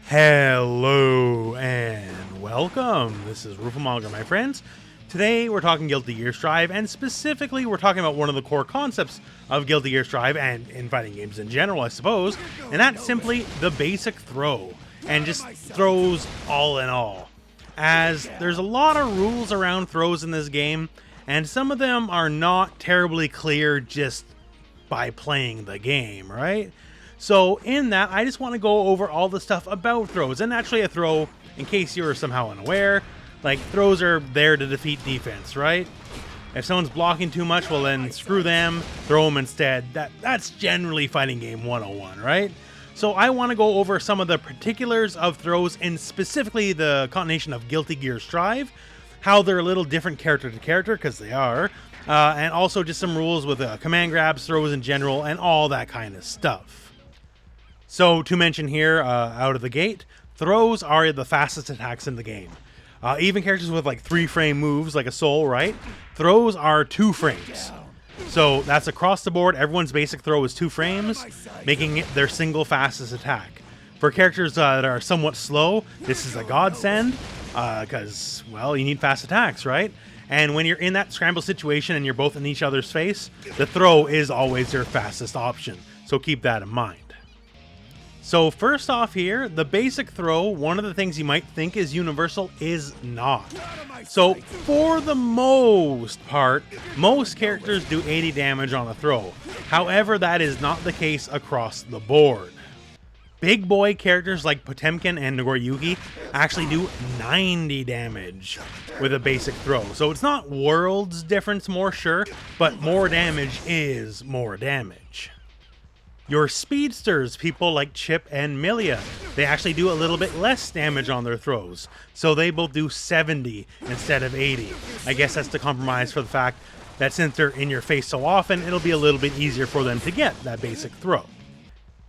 Hello and welcome. This is Rooflemonger, my friends. Today we're talking Guilty Gear Strive, and specifically we're talking about one of the core concepts of Guilty Gear Strive and in fighting games in general, I suppose, and that's simply the basic throw, and just throws all in all. As there's a lot of rules around throws in this game, and some of them are not terribly clear just by playing the game, right? So in that, I just want to go over all the stuff about throws. And actually a throw, in case you're somehow unaware, like throws are there to defeat defense, right? If someone's blocking too much, well then screw them, throw them instead. That's generally fighting game 101, right? So I want to go over some of the particulars of throws, and specifically the combination of Guilty Gear Strive, how they're a little different character to character, because they are, and also just some rules with command grabs, throws in general, and all that kind of stuff. So to mention here, out of the gate, throws are the fastest attacks in the game. Even characters with like 3-frame moves, like a soul, right? Throws are 2 frames. So that's across the board. Everyone's basic throw is 2 frames, making it their single fastest attack. For characters that are somewhat slow, this is a godsend, because, well, you need fast attacks, right? And when you're in that scramble situation and you're both in each other's face, the throw is always your fastest option. So keep that in mind. So first off here, the basic throw, one of the things you might think is universal, is not. So for the most part, most characters do 80 damage on a throw. However, that is not the case across the board. Big boy characters like Potemkin and Nagoriyuki actually do 90 damage with a basic throw. So it's not worlds difference more, sure, but more damage is more damage. Your speedsters, people like Chip and Milia, they actually do a little bit less damage on their throws. So they both do 70 instead of 80. I guess that's to compromise for the fact that since they're in your face so often, it'll be a little bit easier for them to get that basic throw.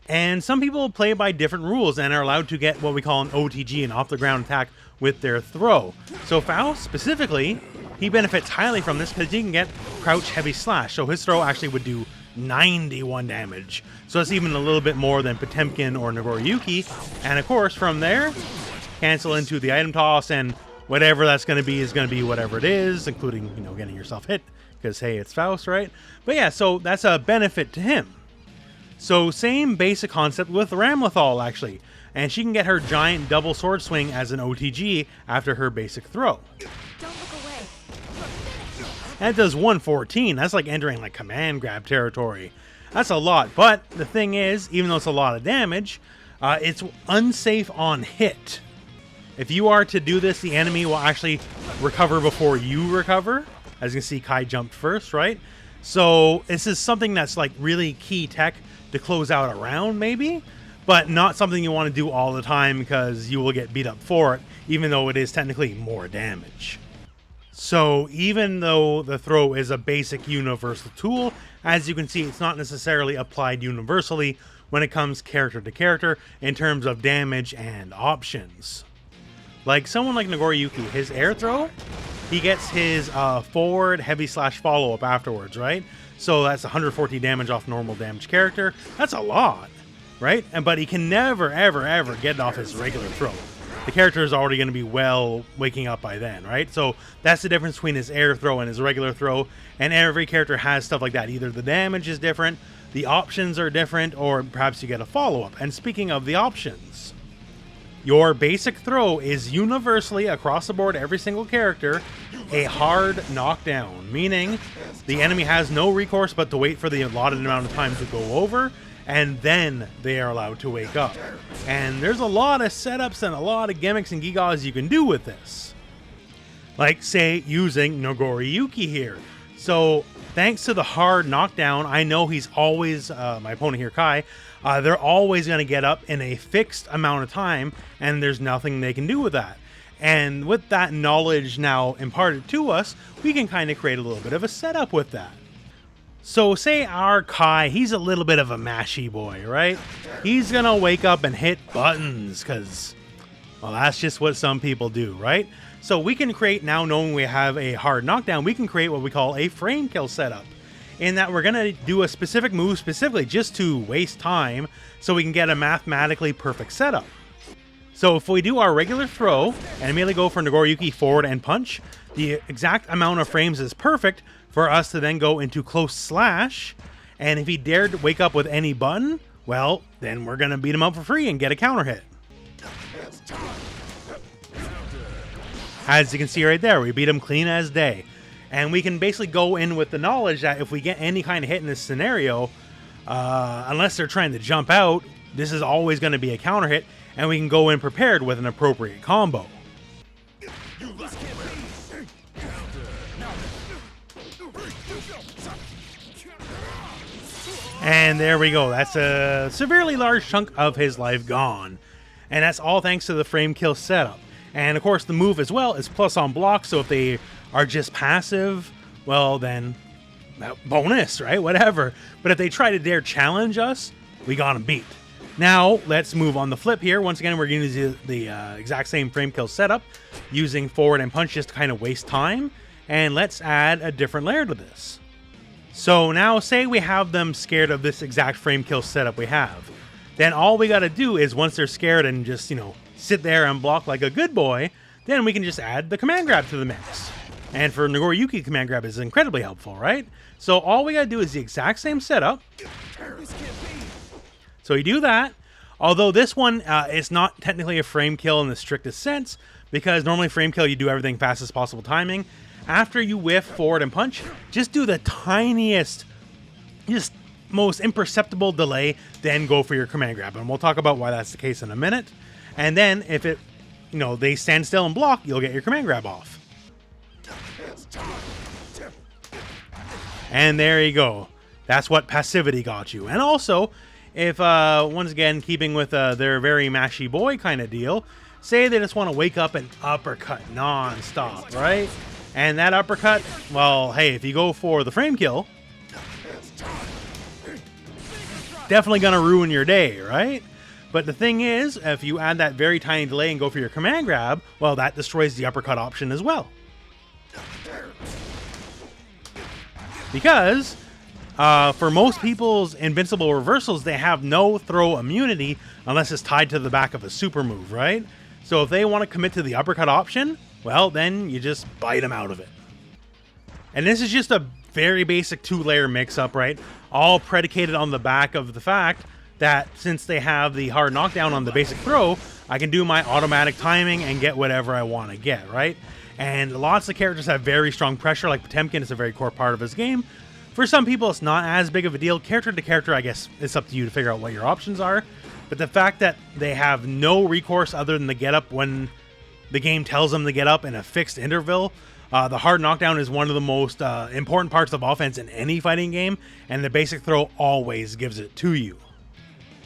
And some people play by different rules and are allowed to get what we call an OTG, an off-the-ground attack, with their throw. So Faust, specifically, he benefits highly from this because he can get Crouch Heavy Slash. So his throw actually would do 91 damage. So that's even a little bit more than Potemkin or Nagoriyuki. And of course, from there, cancel into the item toss, and whatever that's going to be is going to be whatever it is, including, you know, getting yourself hit, because hey, it's Faust, right? But yeah, so that's a benefit to him. So same basic concept with Ramlethal, actually. And she can get her giant double sword swing as an OTG after her basic throw. Don't look away. That does 114. That's like entering like command grab territory. That's a lot. But the thing is, even though it's a lot of damage, it's unsafe on hit. If you are to do this, the enemy will actually recover before you recover. As you can see, Kai jumped first, right? So this is something that's like really key tech to close out a round, maybe, but not something you want to do all the time because you will get beat up for it, even though it is technically more damage. So even though the throw is a basic universal tool, as you can see, it's not necessarily applied universally when it comes character to character in terms of damage and options. Like someone like Nagoriyuki, his air throw, he gets his forward heavy slash follow-up afterwards, right? So that's 140 damage off normal damage character. That's a lot, right? But he can never, ever, ever get off his regular throw. The character is already going to be well waking up by then, right? So that's the difference between his air throw and his regular throw. And every character has stuff like that. Either the damage is different, the options are different, or perhaps you get a follow-up. And speaking of the options, your basic throw is universally, across the board, every single character, a hard knockdown, meaning the enemy has no recourse but to wait for the allotted amount of time to go over, and then they are allowed to wake up. And there's a lot of setups and a lot of gimmicks and gigas you can do with this. Like, say, using Nagoriyuki here. So, thanks to the hard knockdown, I know he's always, my opponent here, Kai, they're always going to get up in a fixed amount of time, and there's nothing they can do with that. And with that knowledge now imparted to us, we can kind of create a little bit of a setup with that. So say our Kai, he's a little bit of a mashy boy, right? He's going to wake up and hit buttons because, well, that's just what some people do, right? So we can create, now knowing we have a hard knockdown, we can create what we call a frame kill setup. In that we're going to do a specific move specifically just to waste time so we can get a mathematically perfect setup. So if we do our regular throw and immediately go for Nagoriyuki forward and punch, the exact amount of frames is perfect for us to then go into close slash. And if he dared to wake up with any button, well, then we're going to beat him up for free and get a counter hit. As you can see right there, we beat him clean as day. And we can basically go in with the knowledge that if we get any kind of hit in this scenario, unless they're trying to jump out, this is always going to be a counter hit, and we can go in prepared with an appropriate combo. And there we go. That's a severely large chunk of his life gone. And that's all thanks to the frame kill setup. And of course the move as well is plus on block, so if they are just passive, well then, bonus, right? Whatever. But if they try to dare challenge us, we got them beat. Now, let's move on the flip here. Once again, we're going to use the exact same frame kill setup, using forward and punch just to kind of waste time. And let's add a different layer to this. So now, say we have them scared of this exact frame kill setup we have. Then all we got to do is, once they're scared and just, sit there and block like a good boy, then we can just add the command grab to the mix. And for Nagoriyuki, command grab is incredibly helpful, right? So all we got to do is the exact same setup. So you do that, although this one is not technically a frame kill in the strictest sense, because normally frame kill you do everything fastest possible timing. After you whiff forward and punch, just do the tiniest, just most imperceptible delay, then go for your command grab. And we'll talk about why that's the case in a minute. And then if it, they stand still and block, you'll get your command grab off. And there you go. That's what passivity got you. And also, if, once again, keeping with their very mashy boy kind of deal, say they just want to wake up and uppercut non-stop, right? And that uppercut, well, hey, if you go for the frame kill, definitely going to ruin your day, right? But the thing is, if you add that very tiny delay and go for your command grab, well, that destroys the uppercut option as well. Because for most people's invincible reversals, they have no throw immunity unless it's tied to the back of a super move, right? So if they want to commit to the uppercut option, well, then you just bite them out of it. And this is just a very basic two-layer mix-up, right? All predicated on the back of the fact that since they have the hard knockdown on the basic throw, I can do my automatic timing and get whatever I want to get, right? And lots of characters have very strong pressure, like Potemkin is a very core part of his game. For some people, it's not as big of a deal. Character to character, I guess it's up to you to figure out what your options are. But the fact that they have no recourse other than the get up when the game tells them to get up in a fixed interval, the hard knockdown is one of the most important parts of offense in any fighting game, and the basic throw always gives it to you.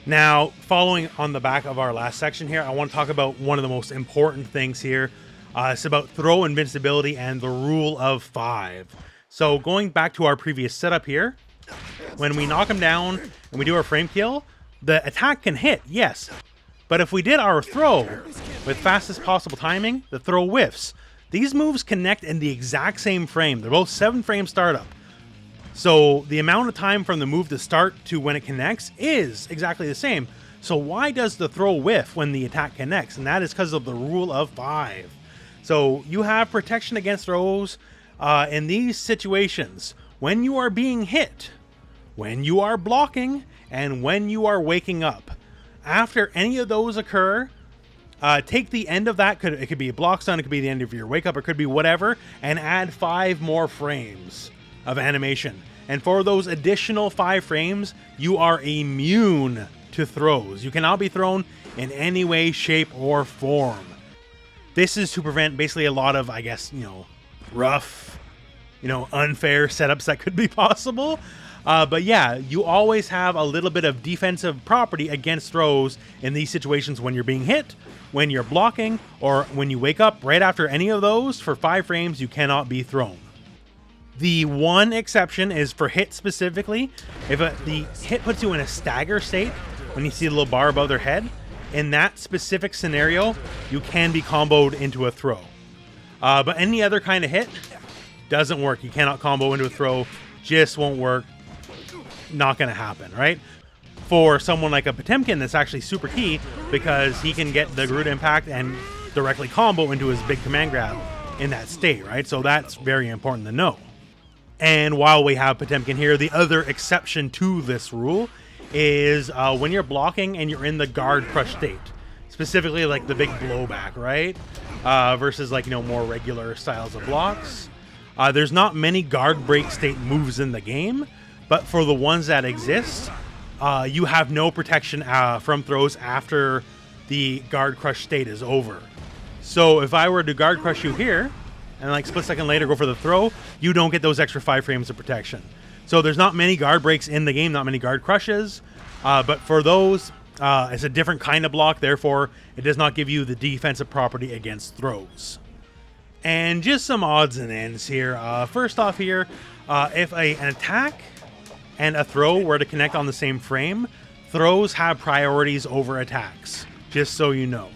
Now, following on the back of our last section here, I want to talk about one of the most important things here. It's about throw invincibility and the rule of 5. So going back to our previous setup here, when we knock him down and we do our frame kill, the attack can hit, yes. But if we did our throw with fastest possible timing, the throw whiffs. These moves connect in the exact same frame. They're both 7-frame startup. So the amount of time from the move to start to when it connects is exactly the same. So why does the throw whiff when the attack connects? And that is because of the rule of 5. So you have protection against throws in these situations when you are being hit, when you are blocking, and when you are waking up. After any of those occur, take the end of that, it could be a block stun, it could be the end of your wake up, it could be whatever, and add 5 more frames of animation. And for those additional 5 frames, you are immune to throws. You cannot be thrown in any way, shape, or form. This is to prevent basically a lot of, I guess, rough, unfair setups that could be possible. But yeah, you always have a little bit of defensive property against throws in these situations when you're being hit, when you're blocking, or when you wake up. Right after any of those, for 5 frames, you cannot be thrown. The one exception is for hit specifically. If the hit puts you in a stagger state, when you see the little bar above their head, in that specific scenario, you can be comboed into a throw. But any other kind of hit doesn't work. You cannot combo into a throw. Just won't work. Not going to happen, right? For someone like a Potemkin, that's actually super key because he can get the Garuda Impact and directly combo into his big command grab in that state, right? So that's very important to know. And while we have Potemkin here, the other exception to this rule is when you're blocking and you're in the guard crush state, specifically like the big blowback, right? Versus like, more regular styles of blocks. There's not many guard break state moves in the game, but for the ones that exist, you have no protection from throws after the guard crush state is over. So if I were to guard crush you here, and like split second later go for the throw, you don't get those extra 5 frames of protection. So there's not many guard breaks in the game, not many guard crushes, but for those, it's a different kind of block, therefore it does not give you the defensive property against throws. And just some odds and ends here. First off here, if an attack and a throw were to connect on the same frame, throws have priorities over attacks, just so you know.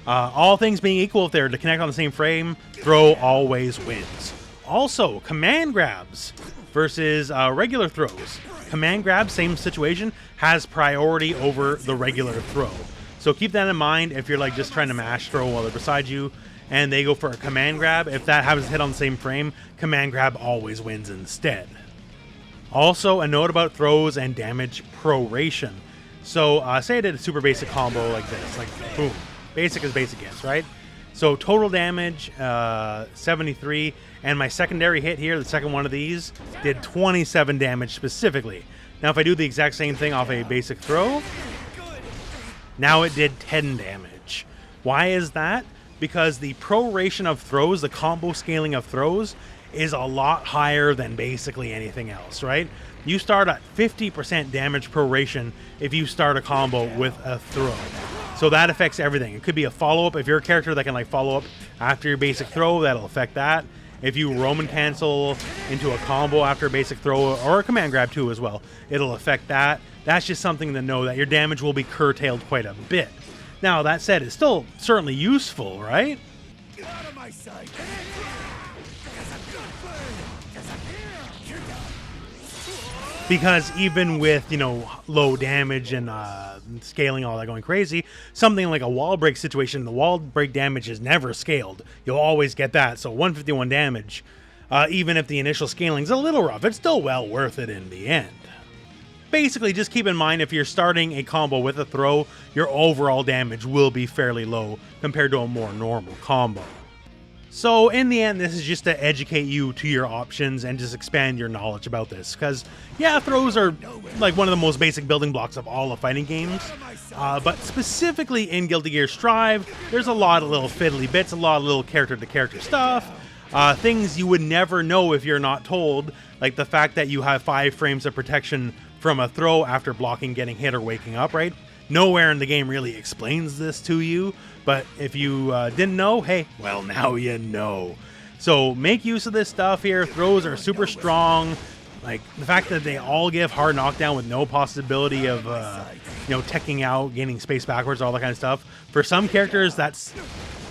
All things being equal, if they're to connect on the same frame, throw always wins. Also, command grabs versus regular throws. Command grab, same situation, has priority over the regular throw. So keep that in mind if you're like just trying to mash throw while they're beside you and they go for a command grab. If that happens to hit on the same frame, command grab always wins instead. Also, a note about throws and damage proration. So say I did a super basic combo like this, like boom. Basic is basic is, right? So total damage, 73, and my secondary hit here, the second one of these, did 27 damage specifically. Now if I do the exact same thing off a basic throw, now it did 10 damage. Why is that? Because the proration of throws, the combo scaling of throws, is a lot higher than basically anything else, right? You start at 50% damage proration if you start a combo with a throw. So that affects everything. It could be a follow-up. If you're a character that can like follow up after your basic throw, that'll affect that. If you Roman cancel into a combo after a basic throw, or a command grab too as well, it'll affect that. That's just something to know, that your damage will be curtailed quite a bit. Now, that said, it's still certainly useful, right? Get out of my sight! Because even with, low damage and scaling, all that going crazy, something like a wall break situation, the wall break damage is never scaled. You'll always get that. So 151 damage, even if the initial scaling's a little rough, it's still well worth it in the end. Basically, just keep in mind if you're starting a combo with a throw, your overall damage will be fairly low compared to a more normal combo. So in the end, this is just to educate you to your options and just expand your knowledge about this. Because, yeah, throws are like one of the most basic building blocks of all of fighting games. But specifically in Guilty Gear Strive, there's a lot of little fiddly bits, a lot of little character-to-character stuff. Things you would never know if you're not told, like the fact that you have 5 frames of protection from a throw after blocking, getting hit, or waking up, right? Nowhere in the game really explains this to you, but if you didn't know, hey, well, now you know. So make use of this stuff here. Throws are super strong. Like, the fact that they all give hard knockdown with no possibility of, teching out, gaining space backwards, all that kind of stuff. For some characters, that's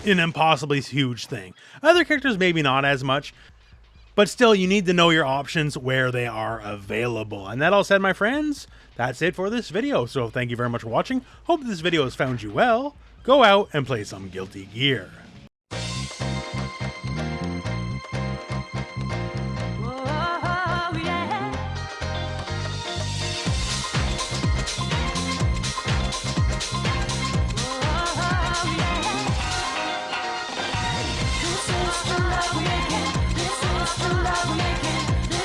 an impossibly huge thing. Other characters, maybe not as much. But still, you need to know your options where they are available. And that all said, my friends, that's it for this video. So thank you very much for watching. Hope this video has found you well. Go out and play some Guilty Gear. Yeah.